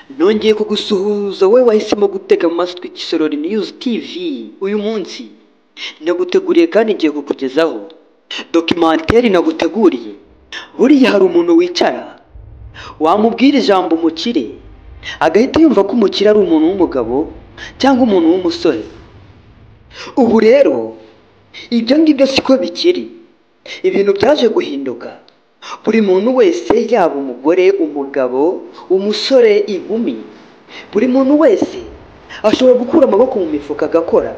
nongeye kugusuhuza wowe wahisemo gutega amatwi Isorori News TV. Uyu munsi naguteguriye kandi ngiye kukugezaho documentary naguteguriye. Buriya hari umuntu wicara wamubwira ijambo umukire agahita yumva ko umukire ari umuntu w'umugabo cyangwa umuntu w'umusore. Ubu rero ibyo ngibyo siko bikiri, ibintu byaje guhinduka. Buri muntu wese, yaba umugore, umugabo, umusore, inkumi, buri muntu wese ashobora gukura amaboko mu mifuka agakora,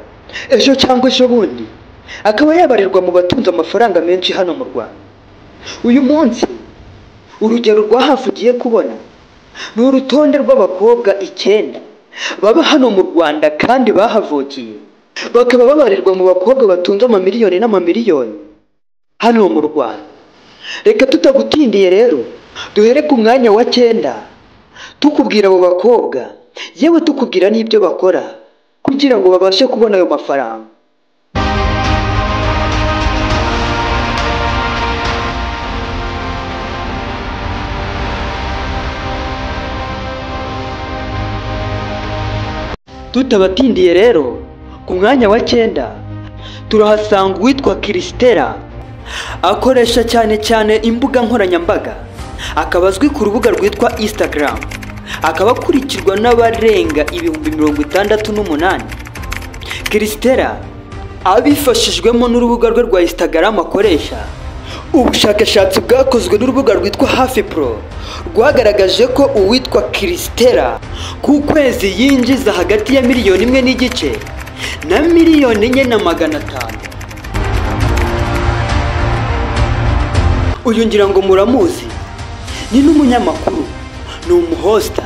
ejo cyangwa ejo bundi akaba yabarirwa mu batunze amafaranga menshi hano mu Rwanda. Uyu munsi urugero rwa hafi ugiye kubona ni urutonde rw'abakobwa 9 baba hano mu Rwanda kandi bahavukiye, bakaba babarirwa mu bakobwa batunze amamiliyoni n'amamiliyoni hano mu Rwanda. Reka tutagutindiye rero duhere ku mwanya wa 9 tukubwira abo bakobwa, yewe tukubwira n'ibyo bakora kugira ngo babashe kubona ayo mafaranga. Tutabatindiye rero ku mwanya wa 9 turahasanga uwitwa Christella. Akoresha cyane imbuga nkoranyambaga, akaba azwi ku rubuga rwitwa Instagram, akaba akurikirwa n'abarenga 68,000. Christella abifashijwemo n'urubuga rwe rwa Instagram akoresha. Ubushakashatsi bwakozwe n'urubuga rwitwa Hafi Pro rwagaragaje ko uwitwa Christella ku kwezi yinjiza hagati ya 1.5 miliyoni na 4,500,000. Uyu ngira ngo muramuzi, ni n'umunyamakuru, ni umuhosta.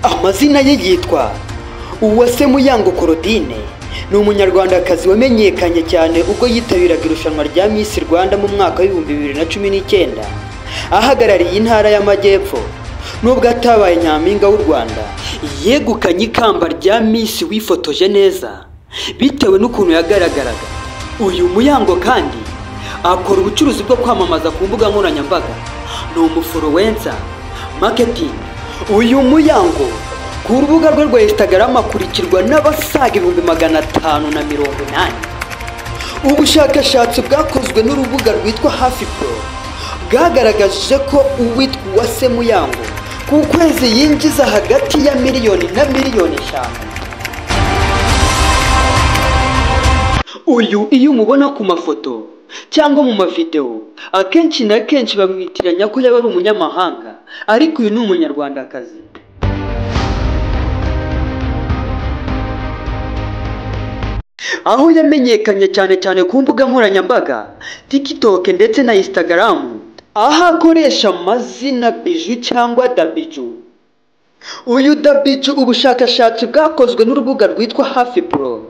Amazina ye yitwa Uwase Muyango Claudine. Ni umunyarwandakazi wamenyekanye cyane ubwo yitabiraga irushanwa rya Miss Rwanda mu mwaka wa 2019 ahagarariye intara y'Amajyepfo. Nubwo atabaye nyampinga w'u Rwanda, yegukanye ikamba rya Miss wifotoje neza bitewe n'ukuntu yagaragaraga. Uyu Muyango kandi akora ubucuruzi bwo kwamamaza ku mbuga nkoranyambaga, ni umufluencer marketing. Uyu Muyango ku rubuga rwe rwa Instagram akurikirwa n'abasaga 580,000. Ubushakashatsi bwakozwe n'urubuga rwitwa Hafi Pro bwagaragaje ko uwitwa Uwase Muyango ku kwezi yinjiza hagati ya 1 miliyoni na 5 miliyoni. Uyu iyo umubona ku mafoto cyangwa mu mavideo, akenshi na kenshi bamwitiranya ko yaba ari umunyamahanga, ariko uyu ni umunyarwandakazi. Aho yamenyekanye cyane ku mbuga nkoranyambaga TikTok ndetse na Instagram, aho akoresha amazina Biju cyangwa Dabiju. Uyu Dabiju, ubushakashatsi bwakozwe n'urubuga rwitwa Hafi Pro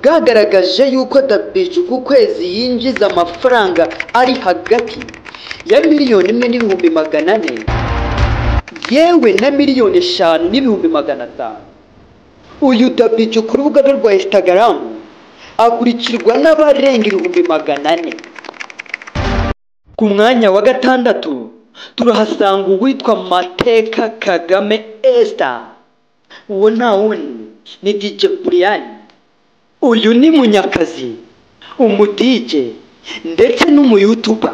bwagaragaje yuko Dabiju ku kwezi yinjiza amafaranga ari hagati ya 1,1,400,000 yewe na 5,500,000. Uyu Dabiju ku rubuga rwe rwa Instagram akurikirwa n'abarenga 400,000. Ku mwanya wa 6 turahasanga uwitwa Mateka Kagame Esther. Uwo nta wundi ni DJ Brian. Uyu ni munyakazi, umu-DJ ndetse n'umu-YouTuber.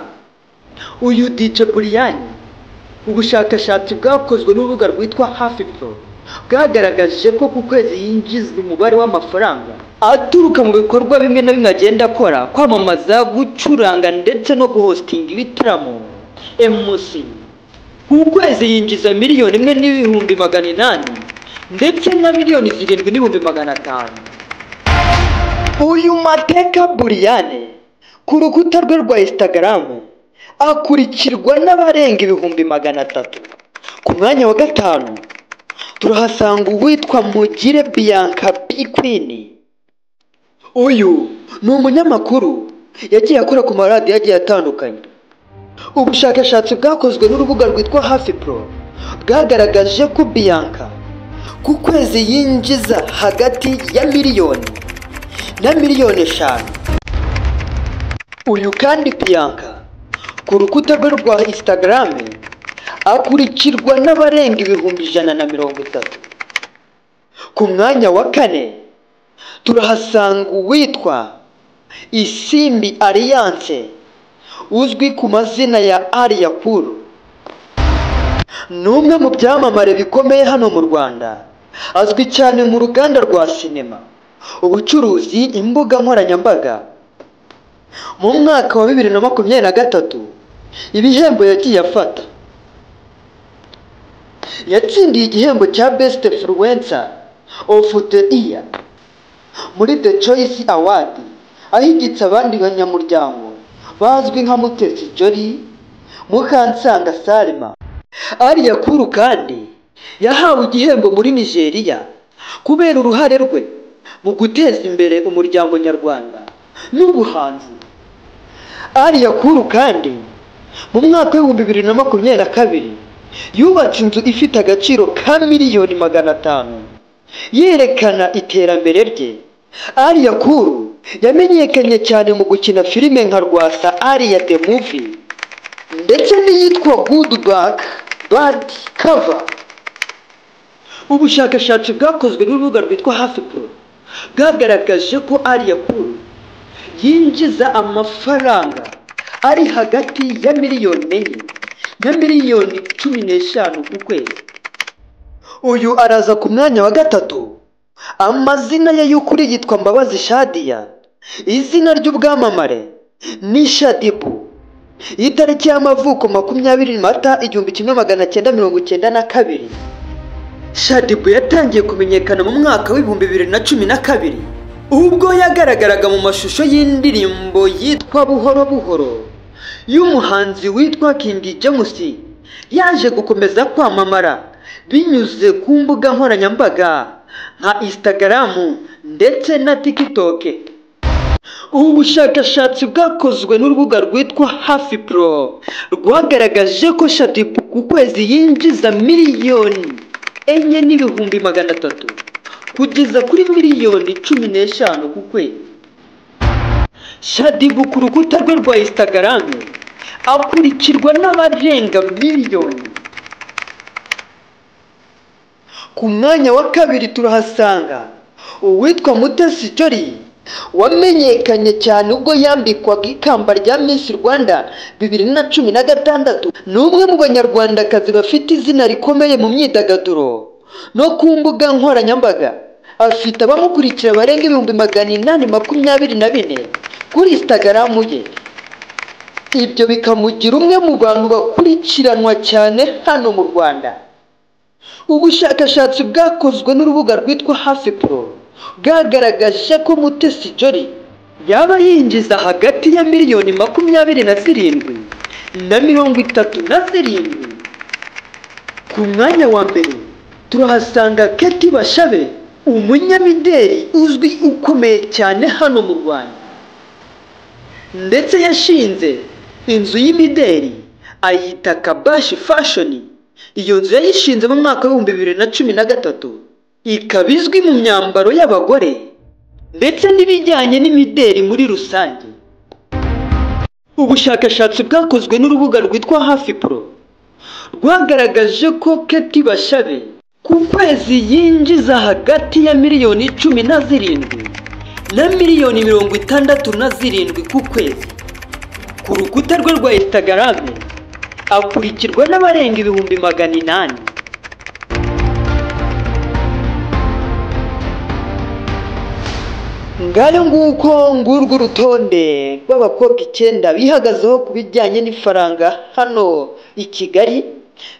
Uyu DJ Brian, ubushakashatsi bwakozwe n'urubuga rwitwa Hafi Pro bwagaragaje ko ku kwezi yinjiza umubare w'amafaranga aturuka mu bikorwa bimwe na bimwe agenda akora, kwamamaza, gucuranga ndetse no guhostinga ibitaramo MC. Ku kwezi yinjiza 1,1,800,000 ndetse na 7,500,000. Uyu Mateka Brian ku rukuta rwe rwa Instagram akurikirwa n'abarenga 300,000. Ku mwanya wa 5 turahasanga uwitwa Mugire Bianca B Queen. Uyu ni umunyamakuru, yagiye akora ku maradiyo yagiye atandukanye. Ubushakashatsi bwakozwe n'urubuga rwitwa Hafi Pro bwagaragaje ko Bianca ku kwezi yinjiza hagati ya 1 miliyoni na 5 miliyoni. Uyu kandi Bianca ku rukuta rwe rwa Instagram akurikirwa n'abarenga 130,000. Ku mwanya wa kane turahasanga uwitwa Isimbi Alliance uzwi ku mazina ya Alia Cool. Ni umwe mu byamamare bikomeye hano mu Rwanda, azwi cyane mu ruganda rwa sinema, ubucuruzi, imbuga nkoranyambaga. Mu mwaka wa 2023 ibihembo yagiye afata, yatsindiye igihembo cya Best Influencer of the Year muri The Choice Award, ahigitse abandi banyamuryango bazwi nka Mutesi Jolly, Mukansanga Salma. Alia Cool kandi yahawe igihembo muri Nigeria kubera uruhare rwe mu guteza imbere umuryango nyarwanda n'ubuhanzi. Alia Cool kandi mu mwaka wa 2022 yubatse inzu ifite agaciro ka miliyoni 500 yerekana iterambere rye. Alia Cool yamenyekanye cyane mu gukina filime nka Rwasa Alia the Movie ndetse n'iyitwa Good Back Bad Cover. Ubushakashatsi bwakozwe n'urubuga rwitwa Hafi Pro bwagaragaje ko Alia Cool yinjiza amafaranga ari hagati ya miliyoni 4 na miliyoni 15 ku kwezi. Uyu araza ku mwanya wa gatatu. Amazina ye y'ukuri yitwa Mbabazi Shadia, izina ry'ubwamamare ni Shadibu. Itariki y'amavuko 20 Mata 1992. Shadibu yatangiye kumenyekana mu mwaka wa 2012 ubwo yagaragaraga mu mashusho y'indirimbo yitwa Buhoro Buhoro y'umuhanzi witwa King James. Yaje gukomeza kwamamara binyuze ku mbuga nkoranyambaga nka Instagram ndetse na TikTok. Ubu bushakashatsi bwakozwe n'urubuga rwitwa Hafi Pro rwagaragaje ko Shadibu ku kwezi yinjiza miliyoni 4,300 kugeza kuri miliyoni 15 ku kwezi. Shadibu ku rukuta rwe rwa Instagram akurikirwa n'abarenga miliyoni. Ku mwanya wa kabiri turahasanga uwitwa Mutesi Jolly, wamenyekanye cyane ubwo yambikwaga ikamba rya Miss Rwanda 2016. Ni umwe mu banyarwandakazi bafite izina rikomeye mu myidagaduro no ku mbuga nkoranyambaga. Afite abamukurikira barenga 824 kuri Instagram ye. Ibyo bikamugira umwe mu bantu bakurikiranwa cyane hano mu Rwanda. Ubushakashatsi bwakozwe n'urubuga rwitwa Hafi Pro bwagaragaje ko Mutesi Jolly yaba yinjiza hagati ya miliyoni 27 na 37. Ku mwanya wa mbere turahasanga Keti Bashabe, umunyamideli uzwi ukomeye cyane hano mu Rwanda, ndetse yashinze inzu y'imideli ayita Kabashi Fashion. Iyo nzu yayishinze mu mwaka wa 2013, ikaba izwi mu myambaro y'abagore ndetse n'ibijyanye n'imideli muri rusange. Ubushakashatsi bwakozwe n'urubuga rwitwa Hafi Pro rwagaragaje ko Keti Bashabe ku kwezi yinjiza hagati ya miliyoni 17 na miliyoni 67 ku kwezi. Ku rukuta rwe rwa Instagram akurikirwa n'abarenga 800. Ngayo nguko ngurwo urutonde rw'abakobwa 9 bihagazeho ku bijyanye n'ifaranga hano i Kigali.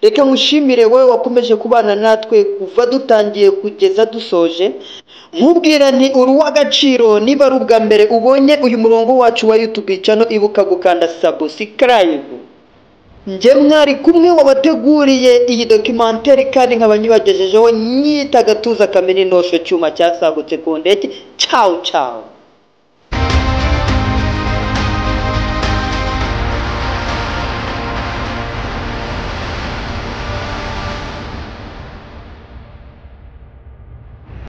Reka mushimire wowe wakomeje kubana natwe kuva dutangiye kugeza dusoje. Nkubwira nti uruw'agaciro niba ari ubwa mbere ubonye uyu murongo wacu wa YouTube channel, ibuka gukanda subscribe. Nje mwari kumwe wabateguriye iyi documentary kandi nkabanyibagejejeho nyita Gatuza Kamene Nosho cyuma cyasagutse ku ndege. Ciao ciao.